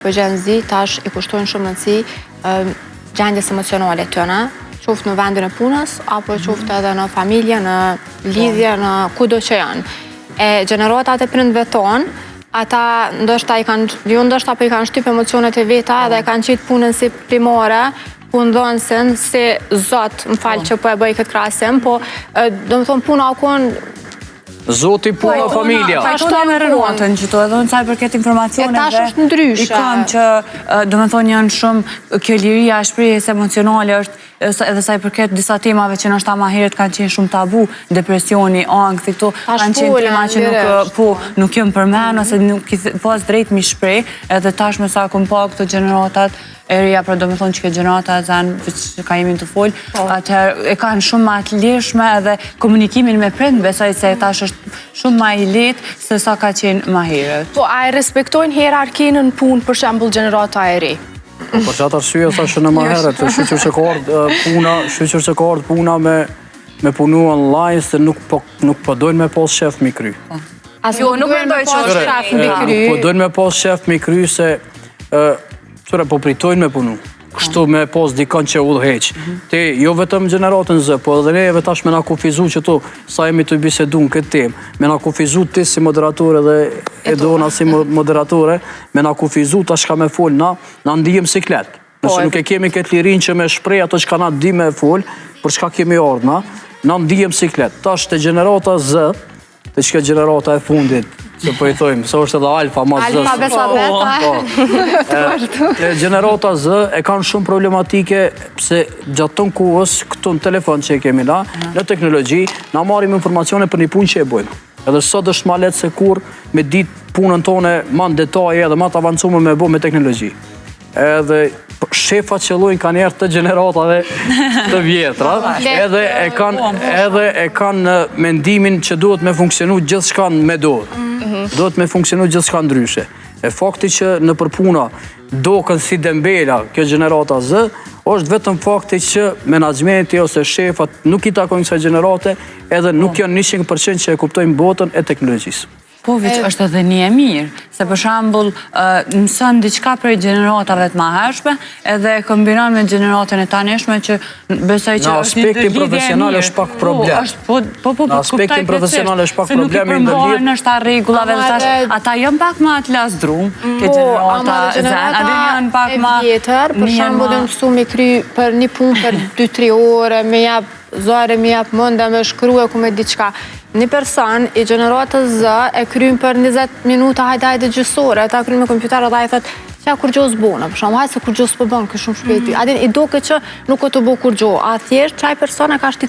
Për Gen Z tash i kushtojnë shumë rëndësi gjendjes emocionale tëne, qoftë në vendin e punës, apo qoftë edhe në familje, në lidhje, në kudo që janë. E gjenerotat e prindve tonë, ata ndoshta i kanë shtyp emocionet e veta dhe kanë qitë punën si primore, punëdhënësin, si zot, më falë që po e bëj këtë krasim, po do më thonë puna o konë Zoti puna familja. Fajtona me Renatën që to, edhe në saj përket informacioneve. E tash është ndryshe. I kam që, do me thonë, janë shumë kjo liria e shprehjes emocionale është edhe saj përket disa temave që nështë ta ma heret kanë qenë shumë tabu, depresioni, angthi, këto kanë qenë tema që nuk jëmë përmen, ose nuk i pas drejt mi shprej, edhe tash me sa kom pa këto generatat, e reja, pra do me thonë që këtë generata zanë që ka jemi të folë, atëherë e kanë shumë ma të lirshme edhe komunikimin me prindë, besoj se tash është shumë ma i letë se sa ka qenë ma herët. Po, a e respektojnë hierarkinë në punë për shembull generata e ri? Për që atë arsye, thashë në ma herët, shqyqër që ka ardhë puna me punu online, se nuk po dojnë me pas shef mi kry. Jo, nuk mendoj që është shef mi kry. Po dojnë me pas shef mi kry se po pritojnë me punu. Kështu me pos dikon që udhëheq. Ti, jo vetëm gjeneratën zë, po edhe neve tash me na kufizu që tu, sa jemi të bisedu në këtë temë, me na kufizu ti si moderatore dhe Edona si moderatore, me na kufizu tash ka me fol na ndijem siklet. Nëse nuk e kemi këtë lirin që me shprej ato që ka na di me fol, për çka kemi ardhna, na ndijem siklet. Tash të gjenerata zë, të që gjenerata e fundit, se po i thojmë, se është edhe alfa, ma zë. Alfa, beta, beta. Gjenerata zë e kanë shumë problematike, pse gjatë të në kohës, këtu në telefon që e kemi na, në teknologji, na marim informacione për një punë që e bojmë. Edhe sot është ma letë se kur me ditë punën tone ma në detaje edhe ma të avancume me bo me teknologji. Edhe shefa që lojnë kanë njerë të gjeneratave të vjetra, edhe e kanë mendimin që duhet me funksionu gjithë shka me dorë. Duhet me funksionu gjithë shka ndryshe. E fakti që në përpuna dokën si dembela kjo gjenerata zë, është vetëm fakti që menaxhmenti ose shefat nuk i takojnë kësaj gjenerate edhe nuk janë 100% që e kuptojnë botën e teknologjisë. Po, veç është edhe një e mirë, se për shambull mësën diqka prej gjeneratave të mahershme edhe e kombinon me gjeneratën e taneshme që besoj që është një aspektin profesional është pak problem. Në aspektin profesional është pak problem i ndërlidh. Se nuk i përmbojnë është ta regullave dhe tash, ata jënë pak ma të lasdrum, ke gjenerata zënë, adin janë pak ma... Për shambull e mësu me kry për një punë për 2-3 ore, me jap zore, me jap mënda, me shkruje ku me diqka. Një person i gjeneratës zë e krymë për 20 minuta, hajde gjysore, ta krymë me kompjuter edhe a i thët, që kur gjo s'bona, për shumë, hajde se kur gjo s'po bënë, kështë shumë shpeti. Adin i doke që nuk o të bo kur gjo, a thjesht qaj persona ka shti